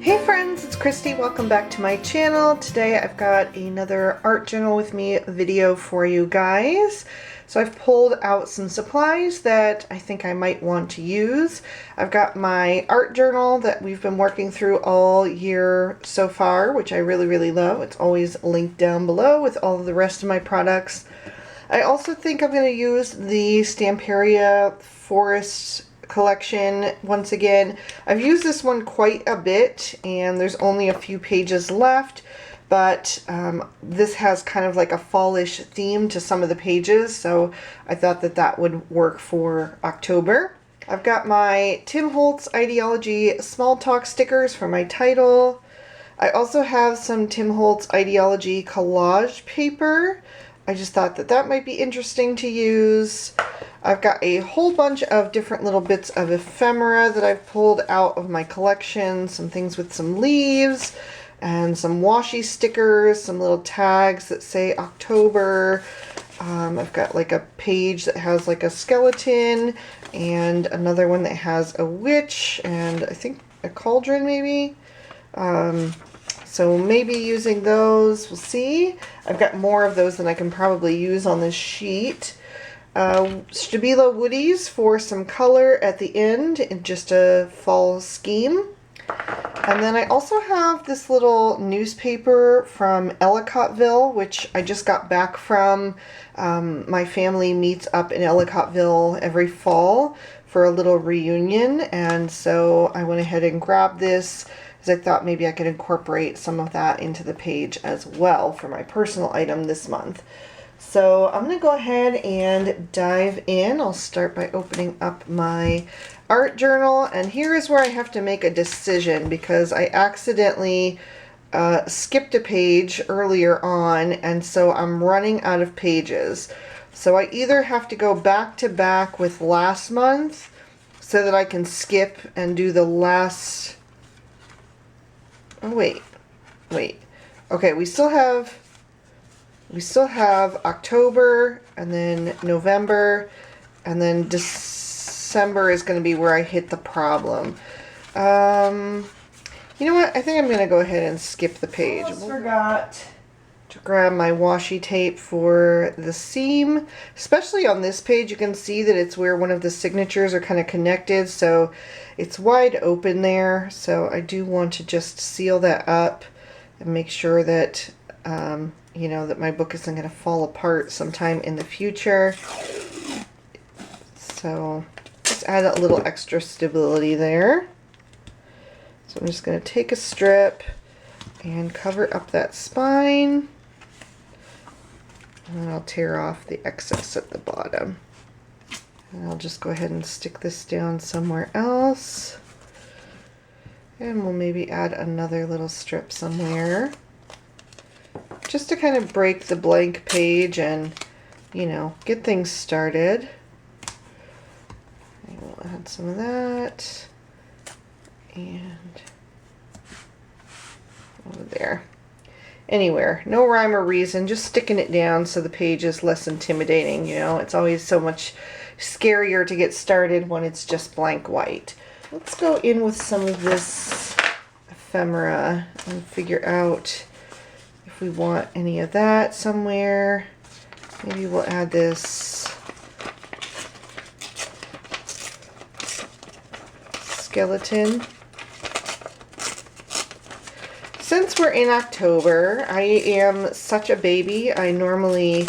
Hey friends, it's Christy. Welcome back to my channel. Today I've got another art journal with me video for you guys. So I've pulled out some supplies that I think I might want to use. I've got my art journal that we've been working through all year so far, which I really love. It's always linked down below with all of the rest of my products. I also think I'm going to use the Stamperia Forest collection once again. I've used this one quite a bit and there's only a few pages left, but this has kind of like a fallish theme to some of the pages, so I thought that that would work for October. I've got my Tim Holtz Ideology Small Talk stickers for my title. I also have some Tim Holtz Ideology collage paper. I just thought that that might be interesting to use. I've got a whole bunch of different little bits of ephemera that I've pulled out of my collection. Some things with some leaves and some washi stickers, some little tags that say October. I've got like a page that has like a skeleton and another one that has a witch and I think a cauldron maybe. So maybe using those, we'll see. I've got more of those than I can probably use on this sheet. Stabilo Woodys for some color at the end in just a fall scheme. And then I also have this little newspaper from Ellicottville, which I just got back from. My family meets up in Ellicottville every fall for a little reunion, and so I went ahead and grabbed this because I thought maybe I could incorporate some of that into the page as well for my personal item this month. So I'm going to go ahead and dive in. I'll start by opening up my art journal, and here is where I have to make a decision because I accidentally skipped a page earlier on, and so I'm running out of pages. So I either have to go back to back with last month so that I can skip and do the last... Oh, wait. Okay, we still have October and then November, and then December is going to be where I hit the problem. You know what? I think I'm going to go ahead and skip the page. I forgot to grab my washi tape for the seam. Especially on this page, you can see that it's where one of the signatures are kind of connected, so it's wide open there. So I do want to just seal that up and make sure that you know, that my book isn't going to fall apart sometime in the future. So just add a little extra stability there. So I'm just going to take a strip and cover up that spine. And then I'll tear off the excess at the bottom. And I'll just go ahead and stick this down somewhere else. And we'll maybe add another little strip somewhere, just to kind of break the blank page and, you know, get things started. And we'll add some of that. And over there. Anywhere. No rhyme or reason, just sticking it down so the page is less intimidating, you know. It's always so much scarier to get started when it's just blank white. Let's go in with some of this ephemera and figure out if we want any of that somewhere. Maybe we'll add this skeleton. Since we're in October, I am such a baby. I normally,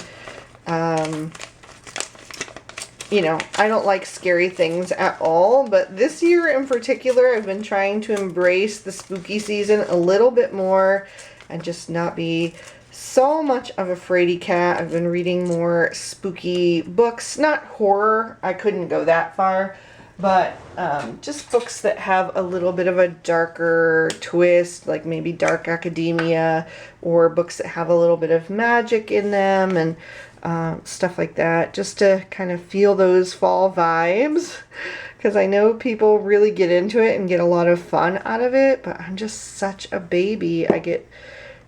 you know, I don't like scary things at all, but this year in particular, I've been trying to embrace the spooky season a little bit more and just not be so much of a fraidy cat. I've been reading more spooky books, not horror, I couldn't go that far, but just books that have a little bit of a darker twist, like maybe dark academia, or books that have a little bit of magic in them and stuff like that, just to kind of feel those fall vibes, because I know people really get into it and get a lot of fun out of it, but I'm just such a baby. I get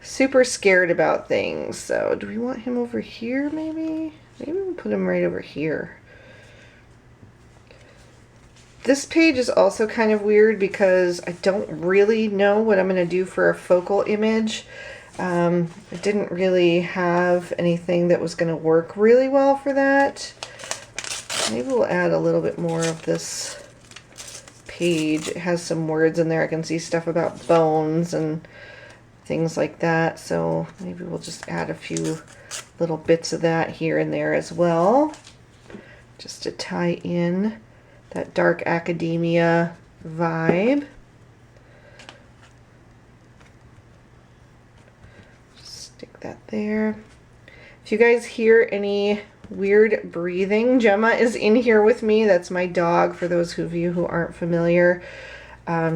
super scared about things. So do we want him over here maybe? Maybe we'll put him right over here. This page is also kind of weird because I don't really know what I'm going to do for a focal image. I didn't really have anything that was going to work really well for that. Maybe we'll add a little bit more of this page. It has some words in there. I can see stuff about bones and things like that. So maybe we'll just add a few little bits of that here and there as well, just to tie in that dark academia vibe. Just stick that there. If you guys hear any weird breathing, Gemma is in here with me. That's my dog, for those of you who aren't familiar.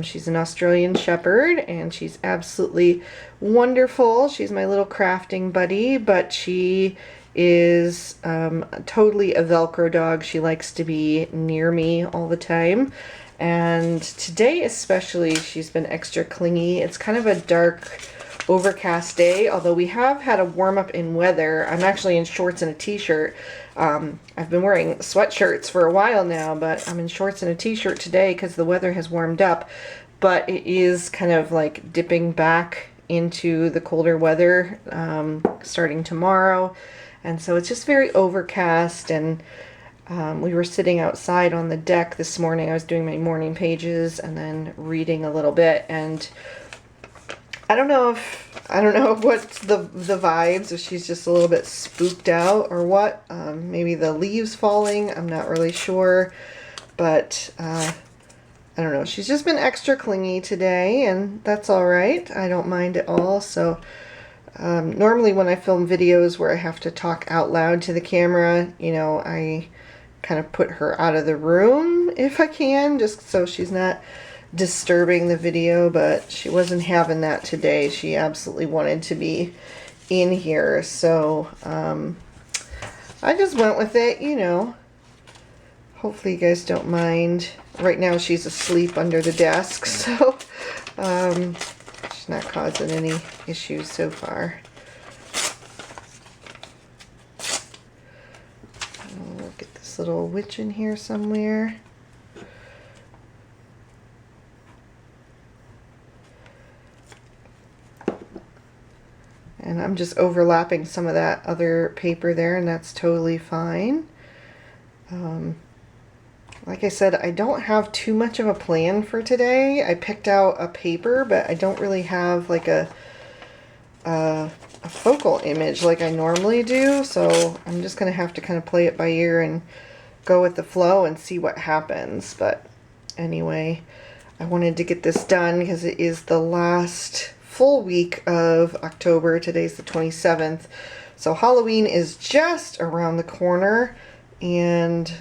She's an Australian Shepherd, and she's absolutely wonderful. She's my little crafting buddy, but she is totally a Velcro dog. She likes to be near me all the time. And today especially, she's been extra clingy. It's kind of a dark, overcast day, although we have had a warm up in weather. I'm actually in shorts and a t-shirt. I've been wearing sweatshirts for a while now, but I'm in shorts and a t-shirt today because the weather has warmed up. But it is kind of like dipping back into the colder weather starting tomorrow. And so it's just very overcast, and we were sitting outside on the deck this morning. I was doing my morning pages and then reading a little bit, and I don't know what's the vibes, if she's just a little bit spooked out or what. Maybe the leaves falling, I'm not really sure, but I don't know. She's just been extra clingy today, and that's all right. I don't mind at all. So normally when I film videos where I have to talk out loud to the camera, you know, I kind of put her out of the room if I can, just so she's not disturbing the video, but she wasn't having that today. She absolutely wanted to be in here, so I just went with it, you know. Hopefully you guys don't mind. Right now she's asleep under the desk, so she's not causing any issues so far. We'll get this little witch in here somewhere. And I'm just overlapping some of that other paper there, and that's totally fine. Like I said, I don't have too much of a plan for today. I picked out a paper, but I don't really have like a focal image like I normally do. So I'm just going to have to kind of play it by ear and go with the flow and see what happens. But anyway, I wanted to get this done because it is the last full week of October. Today's the 27th, so Halloween is just around the corner, and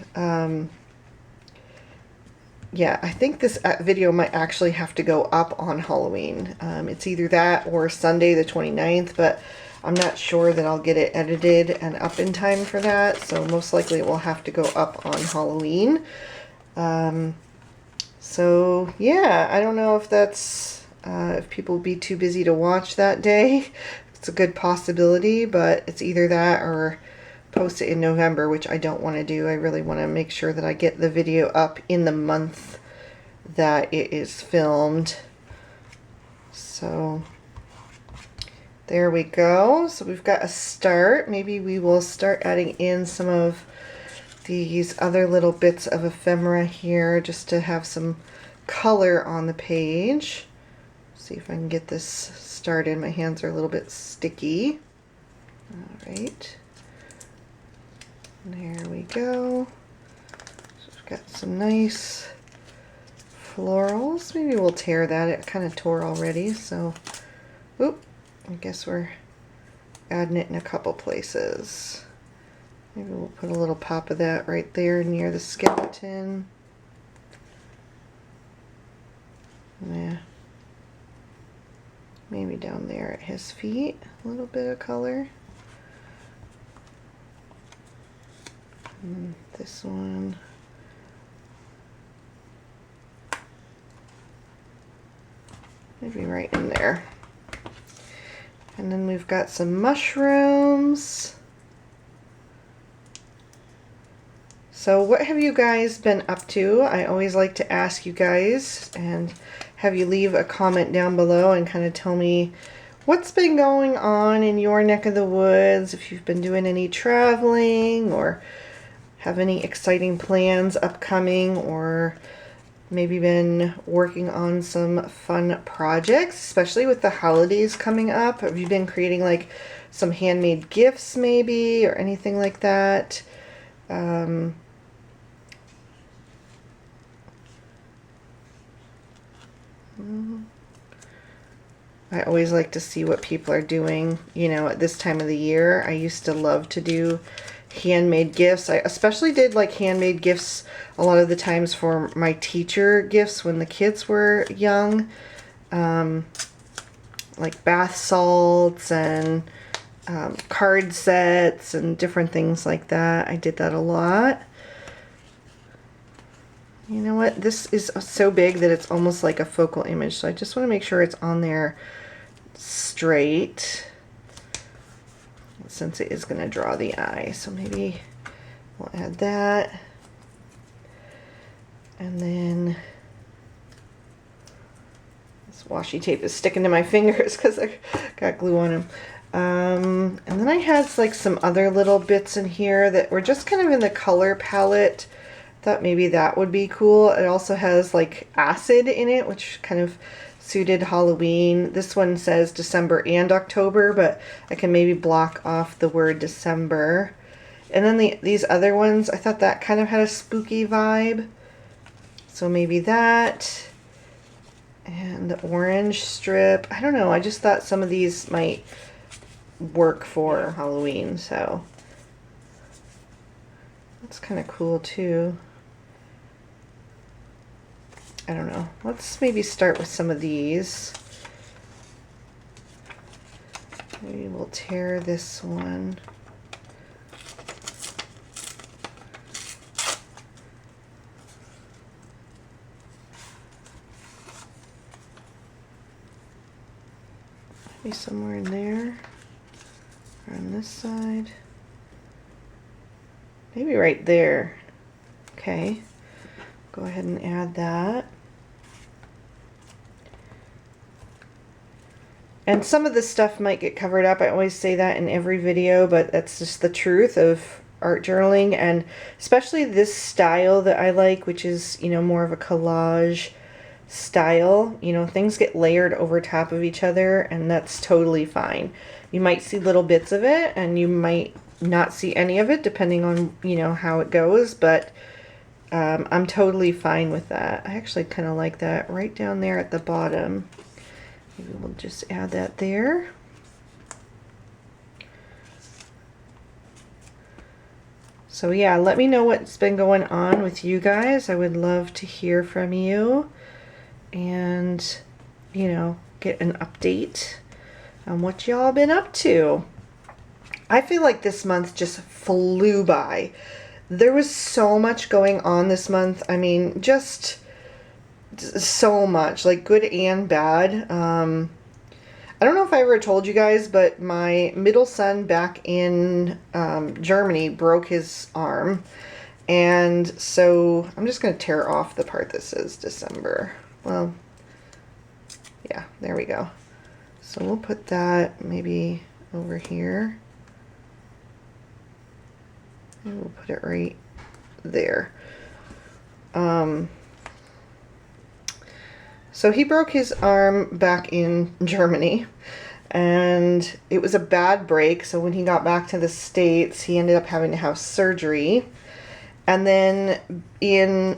yeah, I think this video might actually have to go up on Halloween. It's either that or Sunday the 29th, but I'm not sure that I'll get it edited and up in time for that, so most likely it will have to go up on Halloween. So yeah, I don't know if that's if people will be too busy to watch that day. It's a good possibility, but it's either that or post it in November, which I don't want to do. I really want to make sure that I get the video up in the month that it is filmed. So there we go. So we've got a start. Maybe we will start adding in some of these other little bits of ephemera here just to have some color on the page. See if I can get this started. My hands are a little bit sticky. All right. There we go. So we've got some nice florals. Maybe we'll tear that. It kind of tore already, so oop, I guess we're adding it in a couple places. Maybe we'll put a little pop of that right there near the skeleton. Yeah. Maybe down there at his feet, a little bit of color. And this one. Maybe right in there. And then we've got some mushrooms. So what have you guys been up to? I always like to ask you guys and have you leave a comment down below and kind of tell me what's been going on in your neck of the woods, if you've been doing any traveling or have any exciting plans upcoming, or maybe been working on some fun projects, especially with the holidays coming up. Have you been creating like some handmade gifts maybe or anything like that? I always like to see what people are doing, you know, at this time of the year. I used to love to do handmade gifts. I especially did like handmade gifts a lot of the times for my teacher gifts when the kids were young. Like bath salts and card sets and different things like that. I did that a lot. You know what? This is so big that it's almost like a focal image, so I just want to make sure it's on there straight, since it is going to draw the eye. So maybe we'll add that. And then this washi tape is sticking to my fingers because I got glue on them. And then I had like some other little bits in here that were just kind of in the color palette. Thought maybe that would be cool. It also has like acid in it, which kind of suited Halloween. This one says December and October, but I can maybe block off the word December. And then these other ones, I thought that kind of had a spooky vibe. So maybe that. And the orange strip. I don't know. I just thought some of these might work for Halloween, so that's kind of cool too. I don't know. Let's maybe start with some of these. Maybe we'll tear this one. Maybe somewhere in there. Or on this side. Maybe right there. Okay. Go ahead and add that. And some of this stuff might get covered up. I always say that in every video, but that's just the truth of art journaling, and especially this style that I like, which is, you know, more of a collage style. You know, things get layered over top of each other, and that's totally fine. You might see little bits of it, and you might not see any of it, depending on, you know, how it goes, but I'm totally fine with that. I actually kind of like that right down there at the bottom. Maybe we'll just add that there. So yeah, let me know what's been going on with you guys. I would love to hear from you and, you know, get an update on what y'all been up to. I feel like this month just flew by. There was so much going on this month. I mean, just so much, like good and bad. I don't know if I ever told you guys, but my middle son back in Germany broke his arm. And so I'm just going to tear off the part that says December. Well, yeah, there we go. So we'll put that maybe over here. And we'll put it right there. So he broke his arm back in Germany, and it was a bad break. So when he got back to the States, he ended up having to have surgery. And then in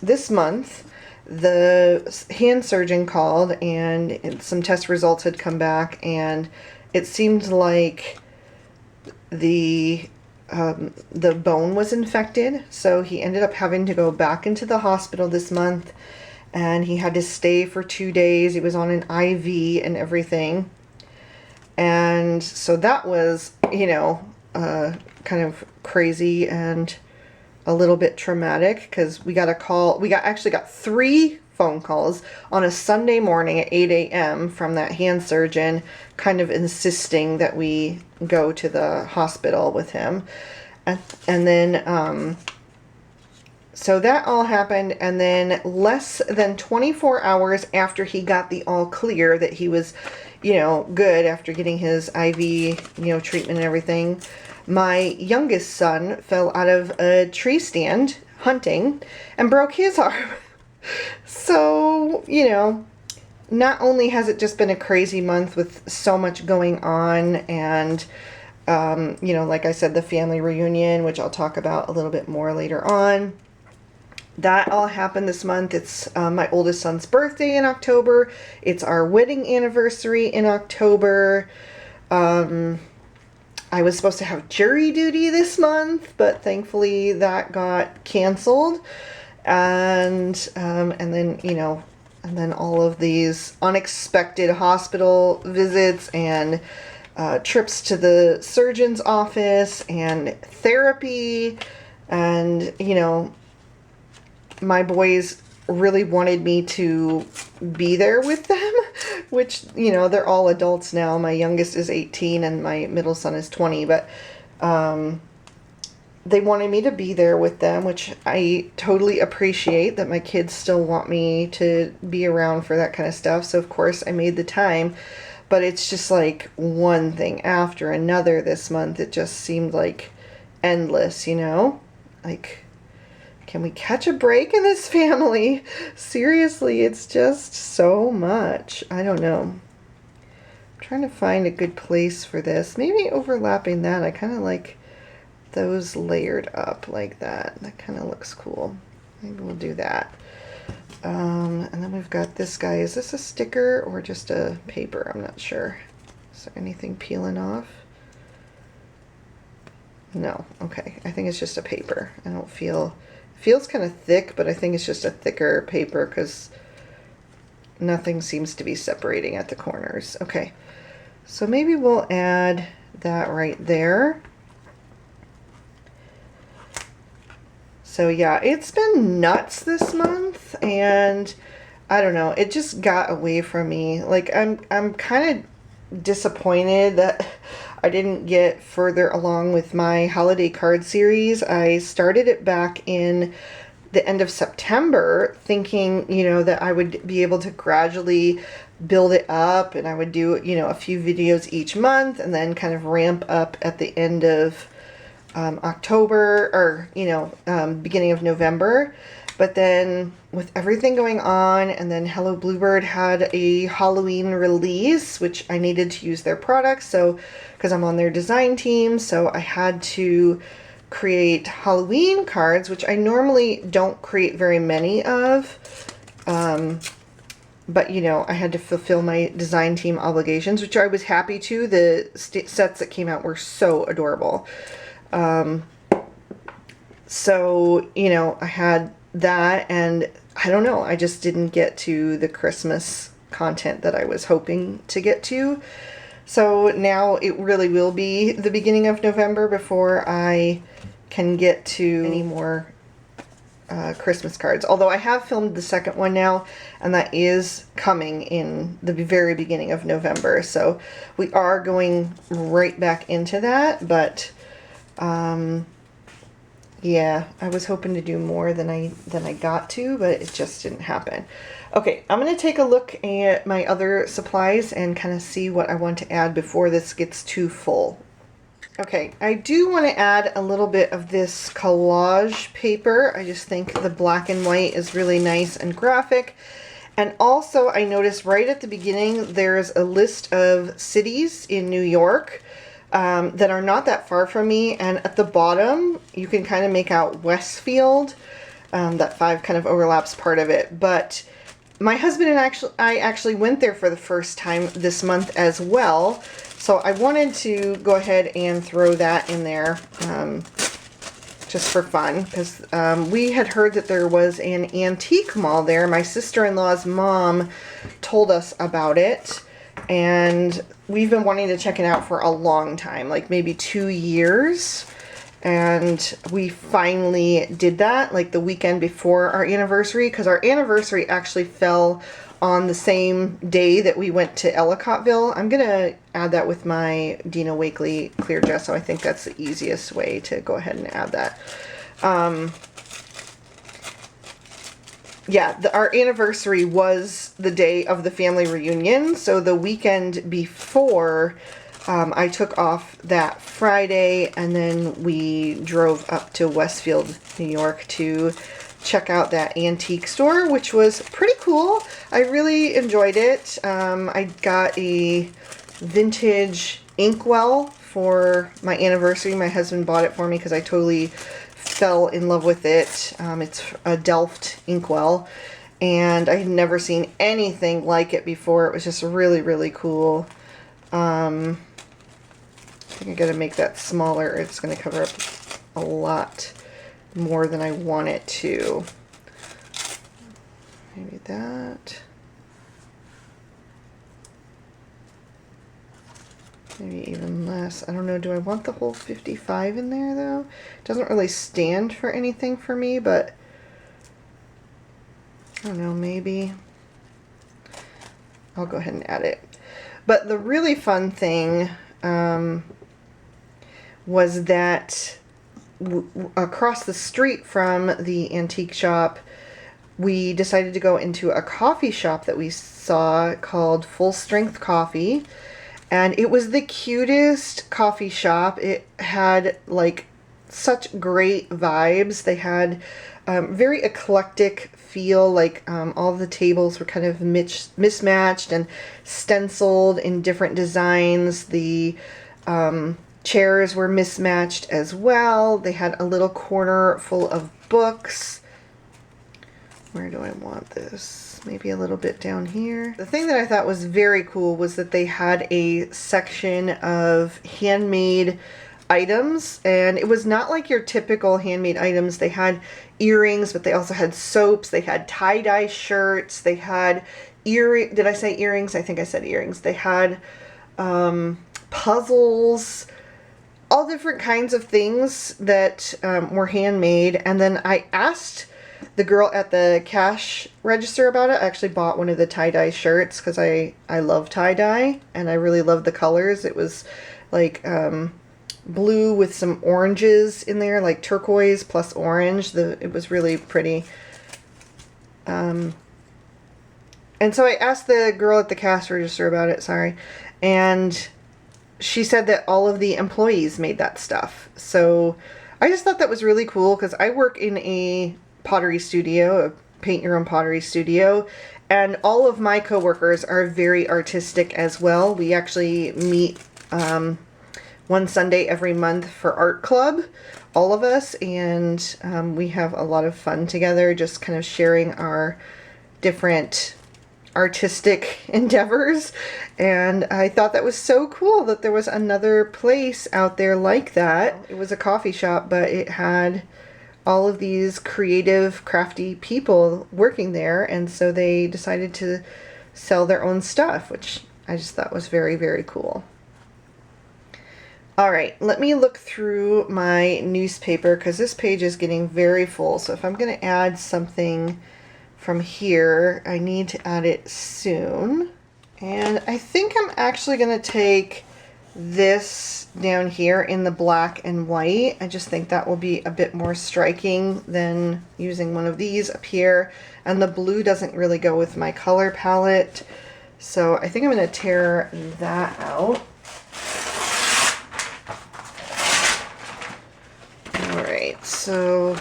this month, the hand surgeon called, and some test results had come back, and it seemed like the bone was infected. So he ended up having to go back into the hospital this month, and he had to stay for 2 days. He was on an IV and everything. And so that was, you know, kind of crazy and a little bit traumatic, because we got a call. We actually got 3 phone calls on a Sunday morning at 8 a.m. from that hand surgeon, kind of insisting that we go to the hospital with him. And then, so that all happened, and then less than 24 hours after he got the all clear that he was, you know, good after getting his IV, you know, treatment and everything, my youngest son fell out of a tree stand hunting and broke his arm. So, you know, not only has it just been a crazy month with so much going on, and you know, like I said, the family reunion, which I'll talk about a little bit more later on. That all happened this month. It's my oldest son's birthday in October. It's our wedding anniversary in October. I was supposed to have jury duty this month, but thankfully that got canceled. And then, you know, and then all of these unexpected hospital visits and trips to the surgeon's office and therapy. And, you know, my boys really wanted me to be there with them, which, you know, they're all adults now. My youngest is 18 and my middle son is 20, but they wanted me to be there with them, which I totally appreciate, that my kids still want me to be around for that kind of stuff. So of course I made the time, but it's just like one thing after another this month. It just seemed like endless, you know, like, can we catch a break in this family? Seriously, it's just so much. I don't know. I'm trying to find a good place for this. Maybe overlapping that. I kind of like those layered up like that. That kind of looks cool. Maybe we'll do that. And then we've got this guy. Is this a sticker or just a paper? I'm not sure. Is there anything peeling off? No. Okay. I think it's just a paper. I don't feel... Feels kind of thick, but I think it's just a thicker paper because nothing seems to be separating at the corners. Okay, so maybe we'll add that right there. So yeah, it's been nuts this month, and I don't know, it just got away from me. Like, I'm kind of disappointed that I didn't get further along with my holiday card series. I started it back in the end of September thinking, you know, that I would be able to gradually build it up, and I would do, you know, a few videos each month and then kind of ramp up at the end of October, or, you know, beginning of November. But then with everything going on, and then Hello Bluebird had a Halloween release, which I needed to use their products, so because I'm on their design team, so I had to create Halloween cards, which I normally don't create very many of. But, you know, I had to fulfill my design team obligations, which I was happy to. The sets that came out were so adorable. So, you know, I had that, and I don't know, I just didn't get to the Christmas content that I was hoping to get to. So now it really will be the beginning of November before I can get to any more Christmas cards. Although I have filmed the second one now, and that is coming in the very beginning of November. So we are going right back into that, but yeah, I was hoping to do more than I got to, but it just didn't happen. Okay, I'm going to take a look at my other supplies and kind of see what I want to add before this gets too full. Okay, I do want to add a little bit of this collage paper. I just think the black and white is really nice and graphic. And also, I noticed right at the beginning, there's a list of cities in New York that are not that far from me, and at the bottom you can kind of make out Westfield. That 5 kind of overlaps part of it, but my husband and I actually went there for the first time this month as well, so I wanted to go ahead and throw that in there just for fun, because we had heard that there was an antique mall there. My sister-in-law's mom told us about it, and we've been wanting to check it out for a long time, like maybe 2 years. And we finally did that, like the weekend before our anniversary, because our anniversary actually fell on the same day that we went to Ellicottville. I'm going to add that with my Dina Wakley clear gesso. I think that's the easiest way to go ahead and add that. Yeah, our anniversary was the day of the family reunion, so the weekend before, I took off that Friday, and then we drove up to Westfield, New York to check out that antique store, which was pretty cool. I really enjoyed it. I got a vintage inkwell for my anniversary. My husband bought it for me because I totally fell in love with it. It's a Delft inkwell, and I had never seen anything like it before. It was just really, really cool. I think I gotta make that smaller. It's gonna cover up a lot more than I want it to. Maybe that. Maybe even less. I don't know. Do I want the whole 55 in there, though? It doesn't really stand for anything for me, but I don't know, maybe. I'll go ahead and add it. But the really fun thing was that across the street from the antique shop, we decided to go into a coffee shop that we saw called Full Strength Coffee. And it was the cutest coffee shop. It had like such great vibes. They had very eclectic feel, like all the tables were kind of mismatched and stenciled in different designs. The chairs were mismatched as well. They had a little corner full of books. Where do I want this? Maybe a little bit down here. The thing that I thought was very cool was that they had a section of handmade items, and it was not like your typical handmade items. They had earrings, but they also had soaps. They had tie-dye shirts. They had did I say earrings? I think I said earrings. They had puzzles, all different kinds of things that were handmade. And then I asked the girl at the cash register about it. I actually bought one of the tie-dye shirts because I love tie-dye and I really love the colors. It was like blue with some oranges in there, like turquoise plus orange. It was really pretty. And so I asked the girl at the cash register about it, and she said that all of the employees made that stuff. So I just thought that was really cool because I work in a pottery studio, a paint your own pottery studio, and all of my coworkers are very artistic as well. We actually meet one Sunday every month for art club, all of us, and we have a lot of fun together, just kind of sharing our different artistic endeavors. And I thought that was so cool that there was another place out there like that. It was a coffee shop, but it had all of these creative, crafty people working there, and so they decided to sell their own stuff, which I just thought was very, very cool. Alright, let me look through my newspaper because this page is getting very full. So if I'm going to add something from here, I need to add it soon. And I think I'm actually going to take this down here in the black and white. I just think that will be a bit more striking than using one of these up here. And the blue doesn't really go with my color palette. So I think I'm going to tear that out. Alright, so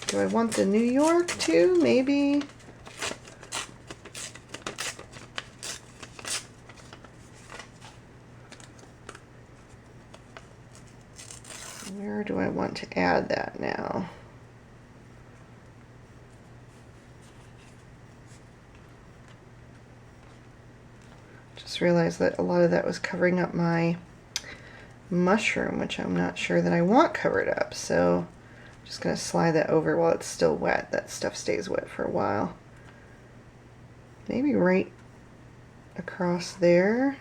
do I want the New York too? Maybe. Where do I want to add that now? Just realized that a lot of that was covering up my mushroom, which I'm not sure that I want covered up. So just going to slide that over while it's still wet. That stuff stays wet for a while. Maybe right across there.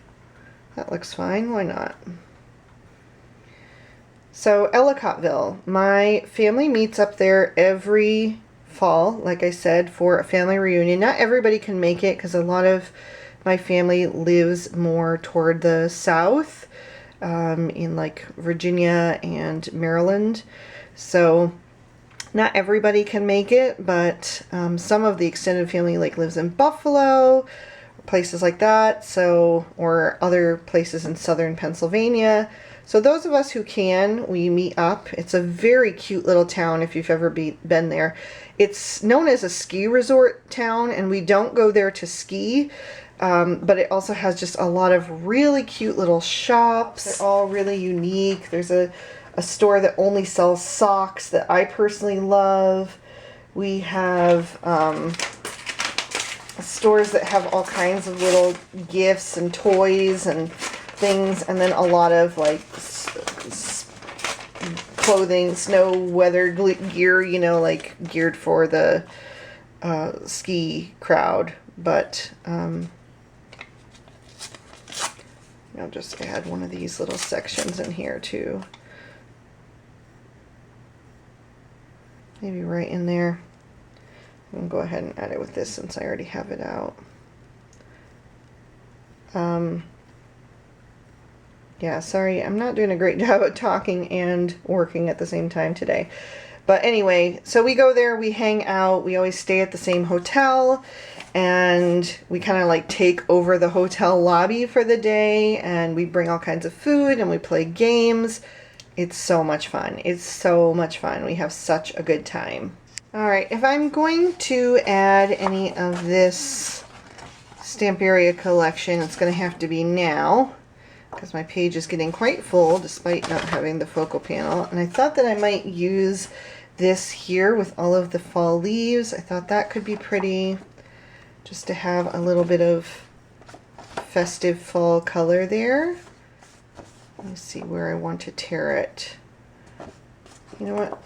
That looks fine. Why not? So Ellicottville, my family meets up there every fall, like I said, for a family reunion. Not everybody can make it because a lot of my family lives more toward the south, in like Virginia and Maryland. So not everybody can make it, but some of the extended family like lives in Buffalo, places like that, so, or other places in southern Pennsylvania. So those of us who can, we meet up. It's a very cute little town if you've ever been there. It's known as a ski resort town, and we don't go there to ski, but it also has just a lot of really cute little shops. They're all really unique. There's a store that only sells socks that I personally love. We have stores that have all kinds of little gifts and toys and things, and then a lot of like clothing, snow weather gear, you know, like geared for the ski crowd. But I'll just add one of these little sections in here too. Maybe right in there. I'm going to go ahead and add it with this since I already have it out. Yeah, sorry, I'm not doing a great job of talking and working at the same time today. But anyway, so we go there, we hang out, we always stay at the same hotel, and we kind of like take over the hotel lobby for the day, and we bring all kinds of food, and we play games. It's so much fun. It's so much fun. We have such a good time. Alright, if I'm going to add any of this Stamperia collection, it's going to have to be now, because my page is getting quite full despite not having the focal panel. And I thought that I might use this here with all of the fall leaves. I thought that could be pretty, just to have a little bit of festive fall color there. Let me see where I want to tear it. You know what?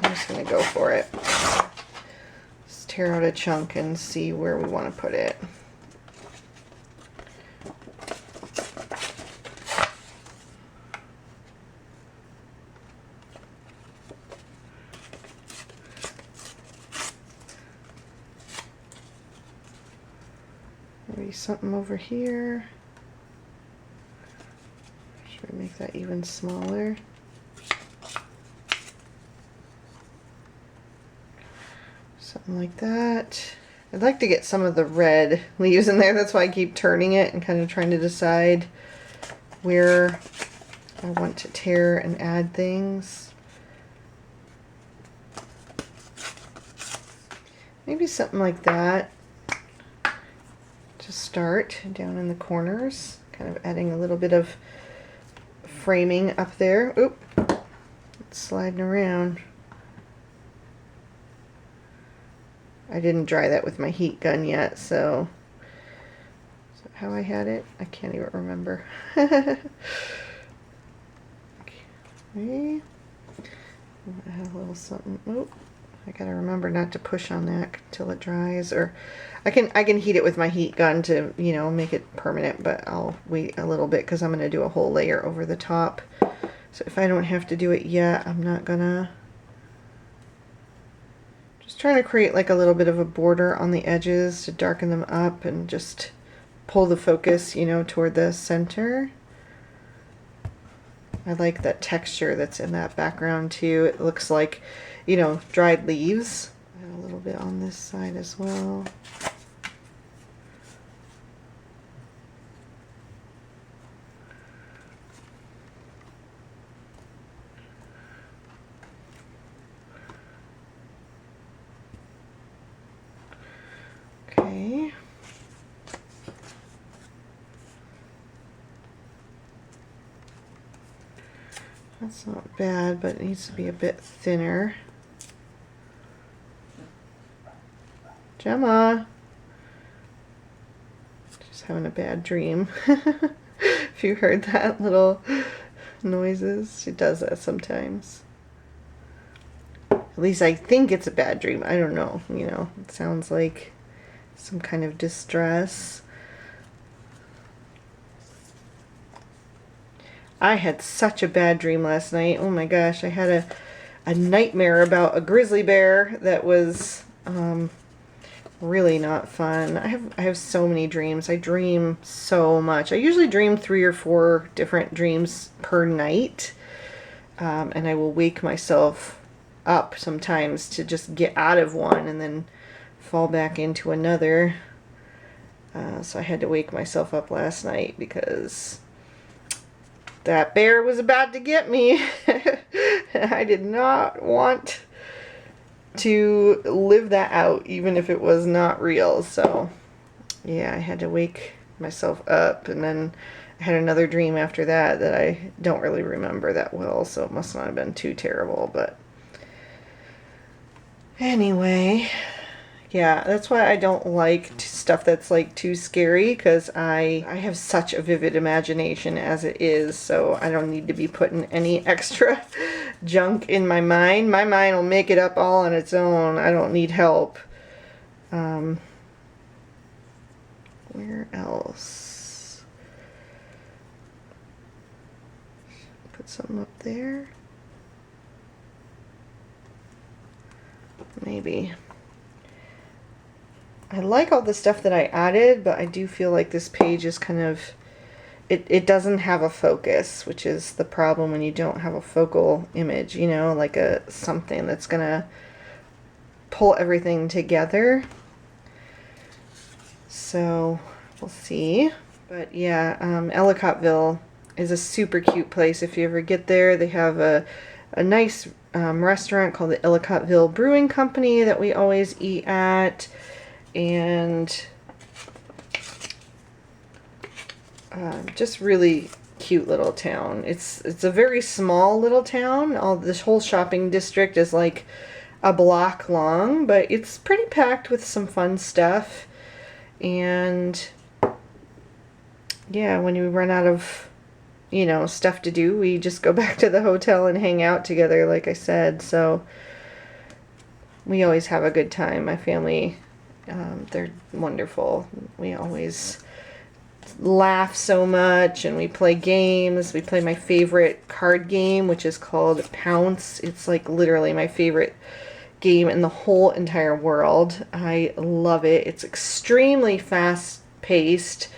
I'm just going to go for it. Let's tear out a chunk and see where we want to put it. Maybe something over here. Should we make that even smaller? Something like that. I'd like to get some of the red leaves in there. That's why I keep turning it and kind of trying to decide where I want to tear and add things. Maybe something like that to start down in the corners. Kind of adding a little bit of framing up there. Oop, it's sliding around. I didn't dry that with my heat gun yet, so is that how I had it? I can't even remember. Okay. Add a little something. Oh, I gotta remember not to push on that till it dries, or I can heat it with my heat gun to, you know, make it permanent, but I'll wait a little bit because I'm gonna do a whole layer over the top. So if I don't have to do it yet, I'm not gonna. Just trying to create like a little bit of a border on the edges to darken them up and just pull the focus, you know, toward the center. I like that texture that's in that background too. It looks like, you know, dried leaves. Add a little bit on this side as well. Okay. That's not bad, but it needs to be a bit thinner. Gemma! She's having a bad dream. If you heard that little noises, she does that sometimes. At least I think it's a bad dream. I don't know, you know, it sounds like some kind of distress. I had such a bad dream last night. Oh my gosh, I had a nightmare about a grizzly bear that was really not fun. I have so many dreams. I dream so much. I usually dream 3 or 4 different dreams per night. And I will wake myself up sometimes to just get out of one and then fall back into another. So I had to wake myself up last night because that bear was about to get me. I did not want to live that out, even if it was not real. So yeah, I had to wake myself up, and then I had another dream after that I don't really remember that well, so it must not have been too terrible. But anyway, yeah, that's why I don't like stuff that's like too scary, because I have such a vivid imagination as it is, so I don't need to be putting any extra junk in my mind. My mind will make it up all on its own. I don't need help. Where else? Put something up there. Maybe. I like all the stuff that I added, but I do feel like this page is kind of, it doesn't have a focus, which is the problem when you don't have a focal image, you know, like something that's gonna pull everything together. So we'll see. But yeah, Ellicottville is a super cute place. If you ever get there, they have a nice restaurant called the Ellicottville Brewing Company that we always eat at. And just really cute little town. It's a very small little town. This whole shopping district is like a block long, but it's pretty packed with some fun stuff. And yeah, when we run out of, you know, stuff to do, we just go back to the hotel and hang out together, like I said. So we always have a good time. My family, they're wonderful. We always laugh so much, and we play games. We play my favorite card game, which is called Pounce. It's like literally my favorite game in the whole entire world. I love it. It's extremely fast paced,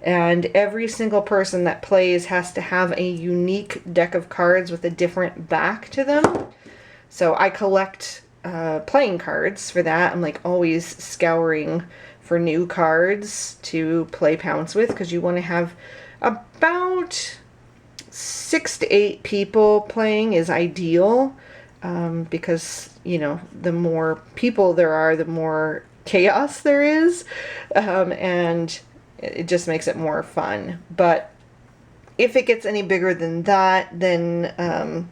and every single person that plays has to have a unique deck of cards with a different back to them. So I collect playing cards for that. I'm like always scouring for new cards to play Pounce with, because you want to have about 6 to 8 people playing is ideal, because, you know, the more people there are, the more chaos there is, and it just makes it more fun. But if it gets any bigger than that, then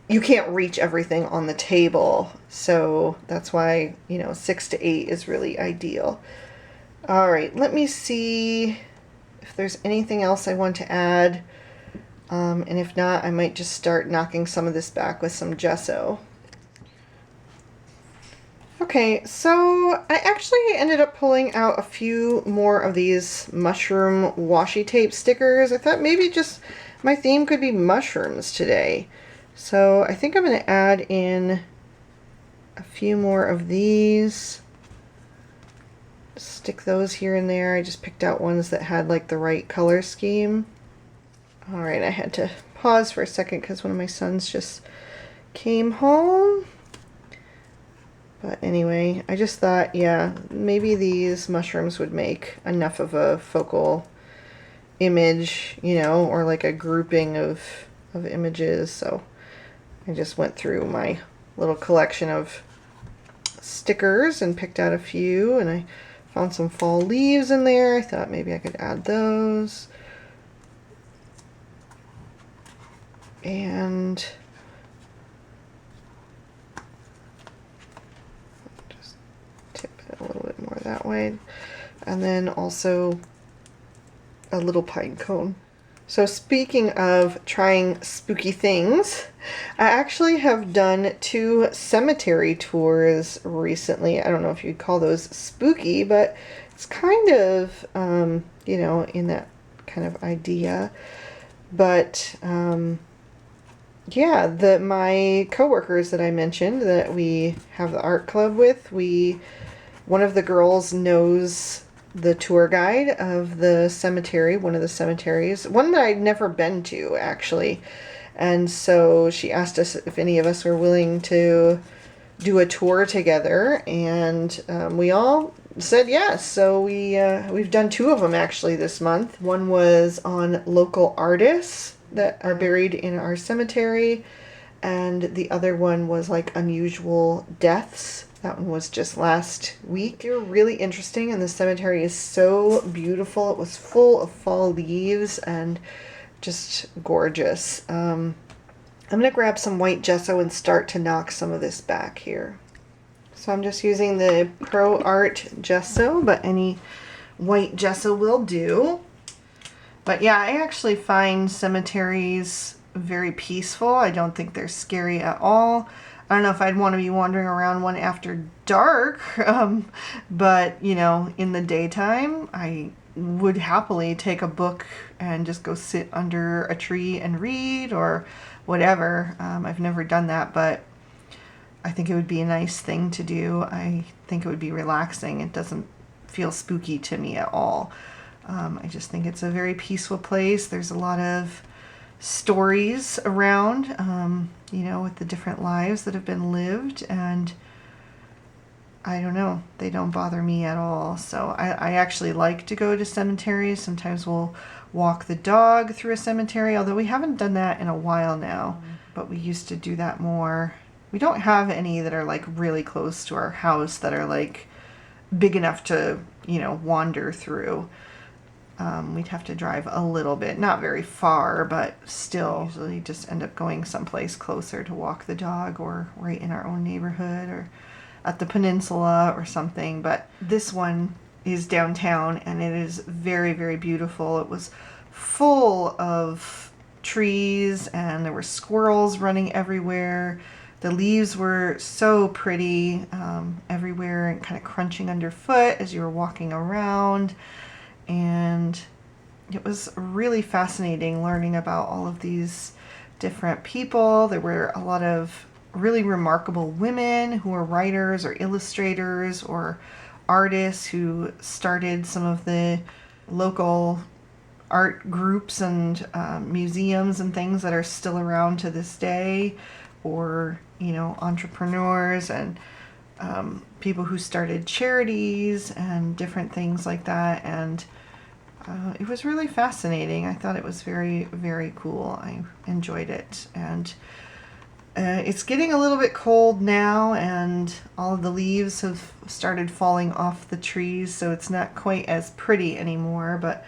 you can't reach everything on the table. So that's why, you know, 6 to 8 is really ideal. All right, let me see if there's anything else I want to add. And if not, I might just start knocking some of this back with some gesso. Okay, so I actually ended up pulling out a few more of these mushroom washi tape stickers. I thought maybe just my theme could be mushrooms today. So I think I'm going to add in a few more of these. Stick those here and there. I just picked out ones that had like the right color scheme. Alright, I had to pause for a second because one of my sons just came home. But anyway, I just thought, yeah, maybe these mushrooms would make enough of a focal image, you know, or like a grouping of images. So I just went through my little collection of stickers and picked out a few, and I found some fall leaves in there. I thought maybe I could add those. And just tip it a little bit more that way. And then also a little pine cone. So speaking of trying spooky things, I actually have done 2 cemetery tours recently. I don't know if you'd call those spooky, but it's kind of, you know, in that kind of idea. But yeah, my coworkers that I mentioned that we have the art club with, one of the girls knows the tour guide of the cemetery, one of the cemeteries, one that I'd never been to actually. And so she asked us if any of us were willing to do a tour together, and we all said yes. So we've done 2 of them actually this month. One was on local artists that are buried in our cemetery, and the other one was like unusual deaths. That one was just last week. They were really interesting, and the cemetery is so beautiful. It was full of fall leaves and just gorgeous. I'm gonna grab some white gesso and start to knock some of this back here. So I'm just using the Pro Art gesso, but any white gesso will do. But yeah, I actually find cemeteries very peaceful. I don't think they're scary at all. I don't know if I'd want to be wandering around one after dark, but you know, in the daytime, I would happily take a book and just go sit under a tree and read or whatever. I've never done that, but I think it would be a nice thing to do. I think it would be relaxing. It doesn't feel spooky to me at all. I just think it's a very peaceful place. There's a lot of stories around, you know, with the different lives that have been lived, and I don't know, they don't bother me at all. So I actually like to go to cemeteries. Sometimes we'll walk the dog through a cemetery, although we haven't done that in a while now, but we used to do that more. We don't have any that are like really close to our house that are like big enough to, you know, wander through. We'd have to drive a little bit, not very far, but still usually just end up going someplace closer to walk the dog, or right in our own neighborhood or at the peninsula or something. But this one is downtown, and it is very, very beautiful. It was full of trees, and there were squirrels running everywhere. The leaves were so pretty everywhere, and kind of crunching underfoot as you were walking around. And it was really fascinating learning about all of these different people. There were a lot of really remarkable women who were writers or illustrators or artists who started some of the local art groups and museums and things that are still around to this day, or, you know, entrepreneurs and people who started charities and different things like that. And it was really fascinating. I thought it was very, very cool. I enjoyed it. And it's getting a little bit cold now, and all of the leaves have started falling off the trees, so it's not quite as pretty anymore. But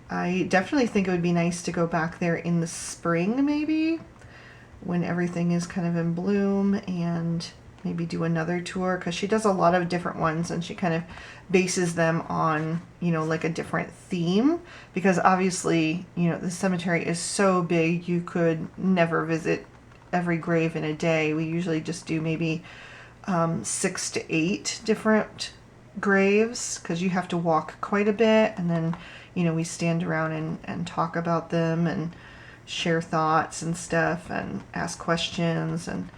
I definitely think it would be nice to go back there in the spring, maybe, when everything is kind of in bloom, and maybe do another tour, because she does a lot of different ones, and she kind of bases them on, you know, like a different theme, because obviously, you know, the cemetery is so big you could never visit every grave in a day. We usually just do maybe 6 to 8 different graves, because you have to walk quite a bit, and then, you know, we stand around and talk about them and share thoughts and stuff and ask questions, and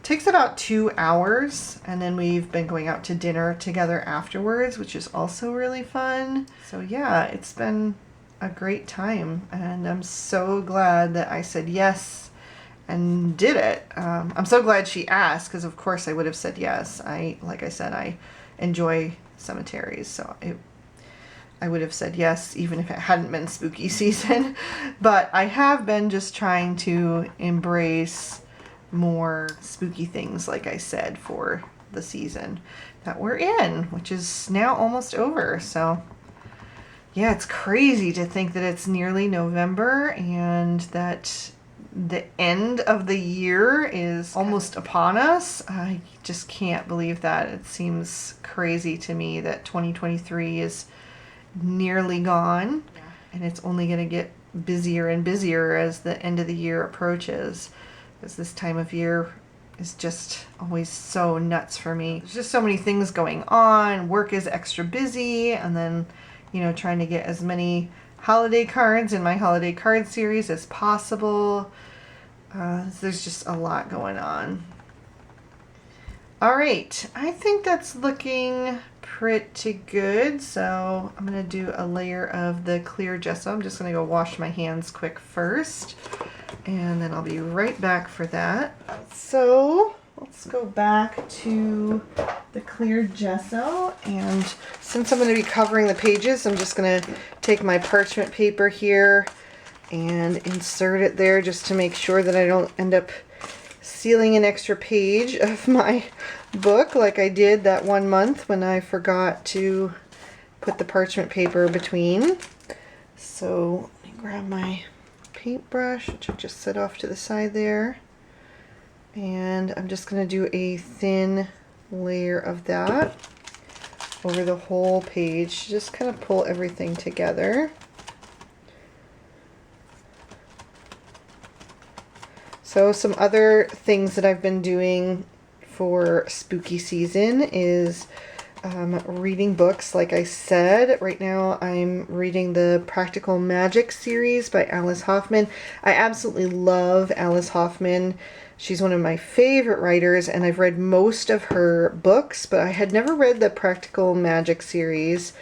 takes about 2 hours, and then we've been going out to dinner together afterwards, which is also really fun. So yeah, it's been a great time, and I'm so glad that I said yes and did it. I'm so glad she asked, because of course I would have said yes. Like I said, I enjoy cemeteries, so I would have said yes even if it hadn't been spooky season. But I have been just trying to embrace more spooky things, like I said, for the season that we're in, which is now almost over. So yeah, it's crazy to think that it's nearly November and that the end of the year is almost upon us. I just can't believe that. It seems crazy to me that 2023 is nearly gone, and it's only going to get busier and busier as the end of the year approaches, because this time of year is just always so nuts for me. There's just so many things going on. Work is extra busy, and then, you know, trying to get as many holiday cards in my holiday card series as possible. There's just a lot going on. All right, I think that's looking pretty good. So I'm gonna do a layer of the clear gesso. I'm just gonna go wash my hands quick first, and then I'll be right back for that. So let's go back to the clear gesso, and since I'm going to be covering the pages, I'm just going to take my parchment paper here and insert it there just to make sure that I don't end up sealing an extra page of my book like I did that one month when I forgot to put the parchment paper between. So let me grab my paintbrush, which I just set off to the side there. And I'm just going to do a thin layer of that over the whole page. Just kind of pull everything together. So some other things that I've been doing for spooky season is reading books. Like I said, right now I'm reading the Practical Magic series by Alice Hoffman. I absolutely love Alice Hoffman. She's one of my favorite writers, and I've read most of her books, but I had never read the Practical Magic series.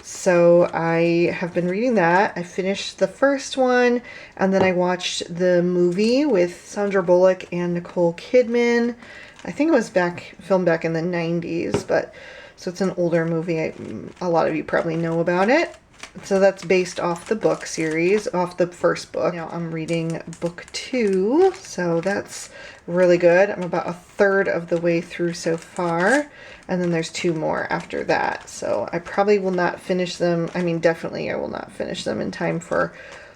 So I have been reading that. I finished the first one, and then I watched the movie with Sandra Bullock and Nicole Kidman. I think it was filmed back in the 90s, but so it's an older movie. A lot of you probably know about it. So that's based off the book series, off the first book. Now I'm reading book 2, so that's really good. I'm about a third of the way through so far, and then there's 2 more after that. So I probably will not finish them. I mean, definitely I will not finish them in time for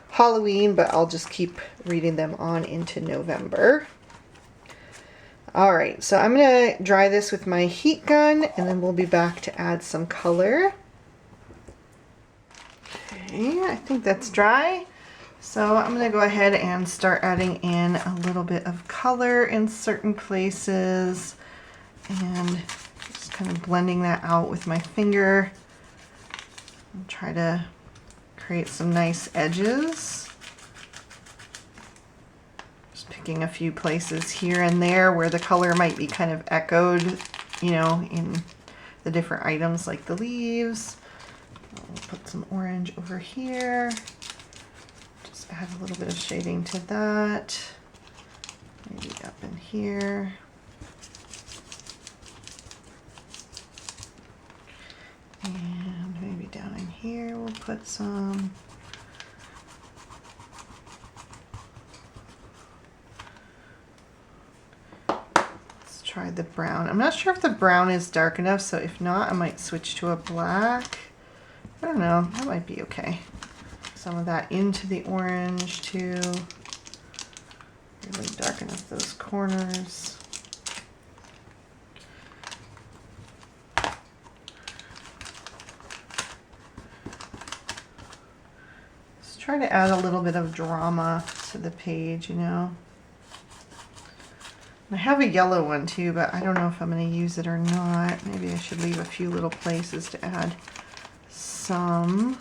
Halloween, but I'll just keep reading them on into November. All right, so I'm gonna dry this with my heat gun, and then we'll be back to add some color. Okay, I think that's dry. So I'm going to go ahead and start adding in a little bit of color in certain places and just kind of blending that out with my finger and try to create some nice edges. Just picking a few places here and there where the color might be kind of echoed, you know, in the different items like the leaves. I'll put some orange over here. Just add a little bit of shading to that. Maybe up in here. And maybe down in here we'll put some. Let's try the brown. I'm not sure if the brown is dark enough, so if not, I might switch to a black. I don't know, that might be okay. Some of that into the orange too. Really darken up those corners. Just try to add a little bit of drama to the page, you know. I have a yellow one too, but I don't know if I'm going to use it or not. Maybe I should leave a few little places to add some,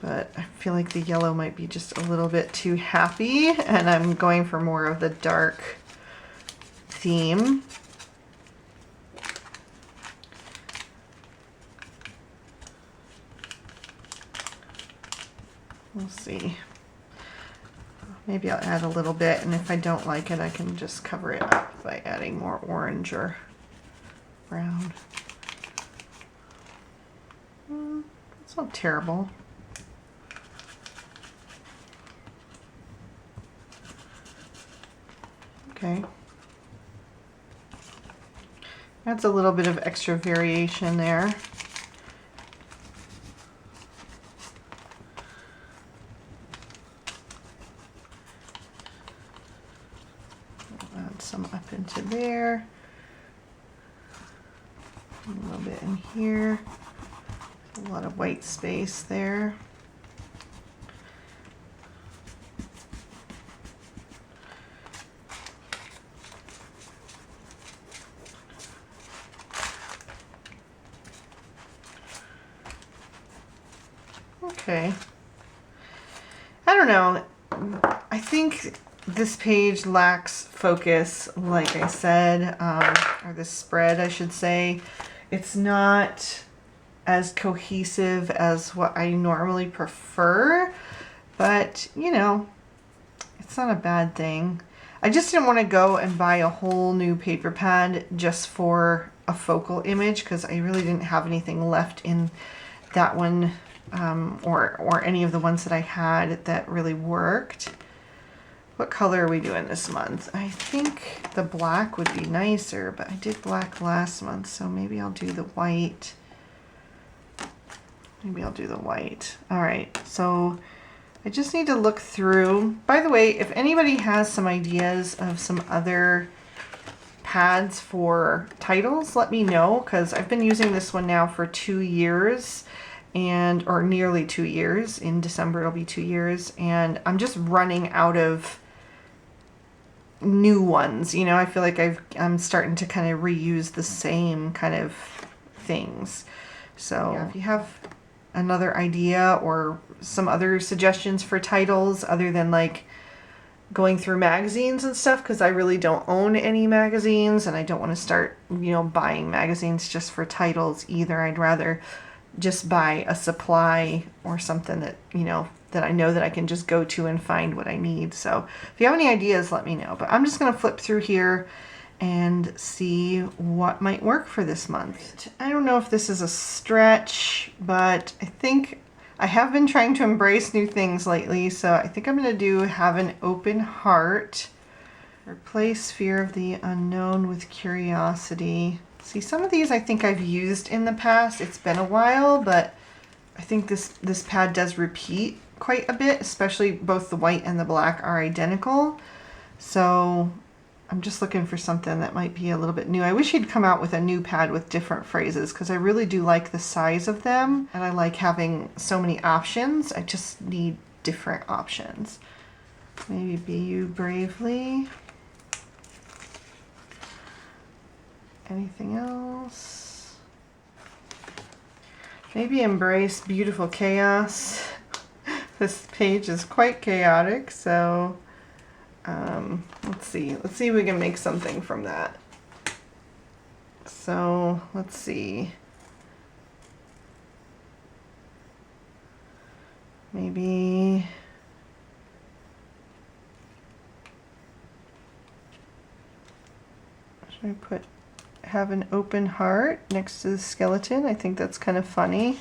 but I feel like the yellow might be just a little bit too happy, and I'm going for more of the dark theme. We'll see. Maybe I'll add a little bit, and if I don't like it, I can just cover it up by adding more orange or brown. It's not terrible. Okay. That's a little bit of extra variation there. I'll add some up into there. A little bit in here. A lot of white space there. Okay. I don't know. I think this page lacks focus, like I said, or this spread, I should say. It's not as cohesive as what I normally prefer, but you know, it's not a bad thing. I just didn't want to go and buy a whole new paper pad just for a focal image because I really didn't have anything left in that one, or any of the ones that I had that really worked. What color are we doing this month? I think the black would be nicer, but I did black last month, so maybe I'll do the white. Maybe I'll do the white. All right, so I just need to look through. By the way, if anybody has some ideas of some other pads for titles, let me know, because I've been using this one now for 2 years, or nearly 2 years. In December it'll be 2 years, and I'm just running out of new ones. You know, I feel like I'm starting to kind of reuse the same kind of things. So yeah, if you have another idea or some other suggestions for titles other than like going through magazines and stuff, because I really don't own any magazines and I don't want to start, you know, buying magazines just for titles either. I'd rather just buy a supply or something that, you know that I can just go to and find what I need. So if you have any ideas, let me know. But I'm just going to flip through here and see what might work for this month. I don't know if this is a stretch, but I think I have been trying to embrace new things lately, so I think I'm going to do Have an Open Heart. Replace fear of the unknown with curiosity. See, some of these I think I've used in the past. It's been a while, but I think this pad does repeat quite a bit, especially both the white and the black are identical. So I'm just looking for something that might be a little bit new. I wish he'd come out with a new pad with different phrases, because I really do like the size of them and I like having so many options. I just need different options. Maybe Be You Bravely. Anything else? Maybe Embrace Beautiful Chaos. This page is quite chaotic, so let's see if we can make something from that. So let's see, maybe should I put Have an Open Heart next to the skeleton? I think that's kind of funny.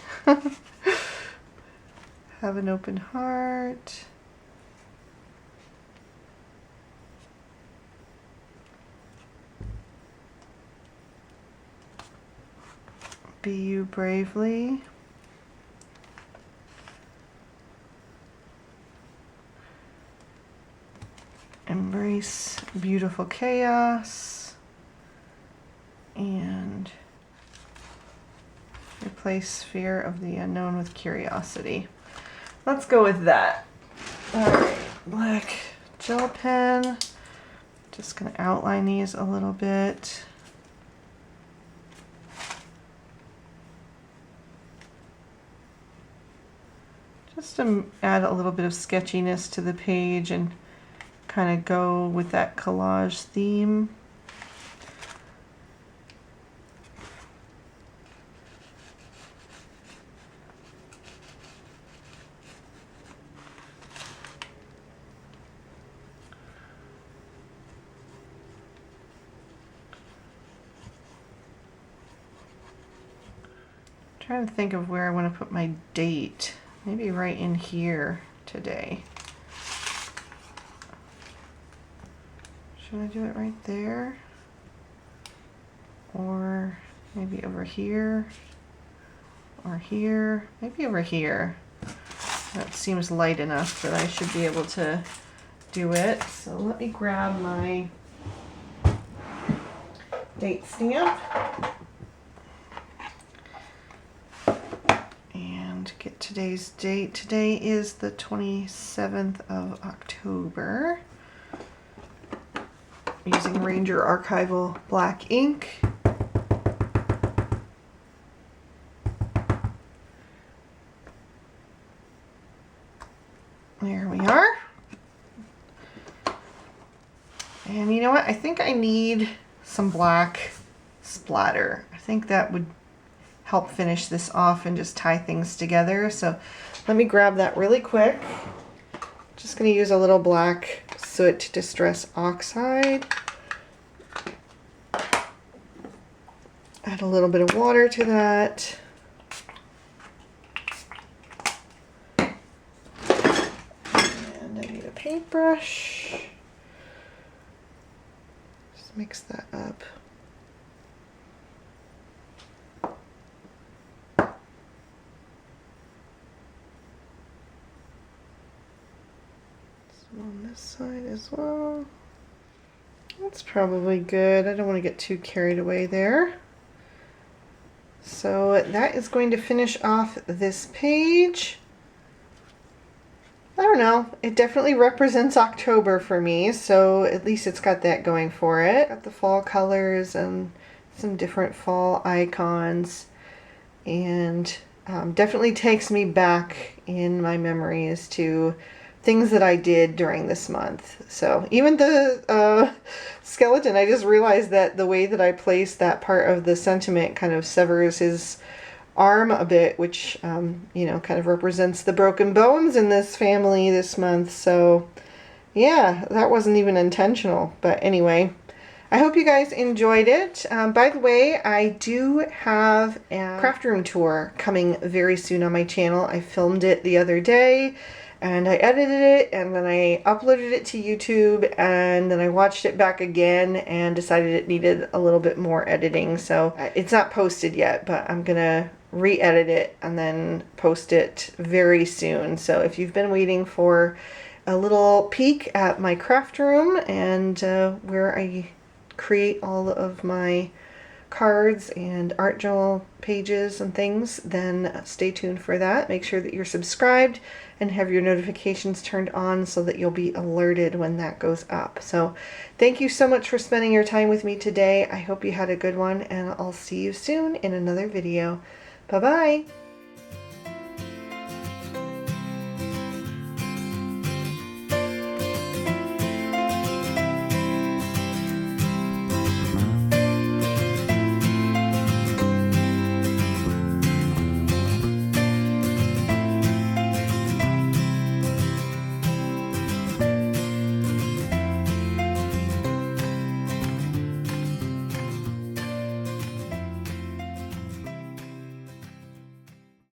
Have an Open Heart. Be You Bravely. Embrace Beautiful Chaos. And replace fear of the unknown with curiosity. Let's go with that. Alright, black gel pen. Just going to outline these a little bit. Just to add a little bit of sketchiness to the page and kind of go with that collage theme. Trying to think of where I want to put my date. Maybe right in here today. Should I do it right there? Or maybe over here? Or here? Maybe over here. That seems light enough that I should be able to do it. So let me grab my date stamp. Get today's date. Today is the 27th of October. I'm using Ranger Archival black ink. There we are. And you know what? I think I need some black splatter. I think that would help finish this off and just tie things together. So let me grab that really quick. Just going to use a little black soot distress oxide. Add a little bit of water to that. And I need a paintbrush. Just mix that up. On this side as well. That's probably good. I don't want to get too carried away there. So that is going to finish off this page. I don't know. It definitely represents October for me, so at least it's got that going for it. Got the fall colors and some different fall icons, and definitely takes me back in my memories to things that I did during this month. So even the skeleton, I just realized that the way that I placed that part of the sentiment kind of severs his arm a bit, which you know, kind of represents the broken bones in this family this month. So yeah, that wasn't even intentional. But anyway, I hope you guys enjoyed it. By the way, I do have a craft room tour coming very soon on my channel. I filmed it the other day, and I edited it, and then I uploaded it to YouTube, and then I watched it back again and decided it needed a little bit more editing. So it's not posted yet, but I'm gonna re-edit it and then post it very soon. So if you've been waiting for a little peek at my craft room and where I create all of my cards and art journal pages and things, then stay tuned for that. Make sure that you're subscribed and have your notifications turned on so that you'll be alerted when that goes up. So thank you so much for spending your time with me today. I hope you had a good one, and I'll see you soon in another video. Bye bye.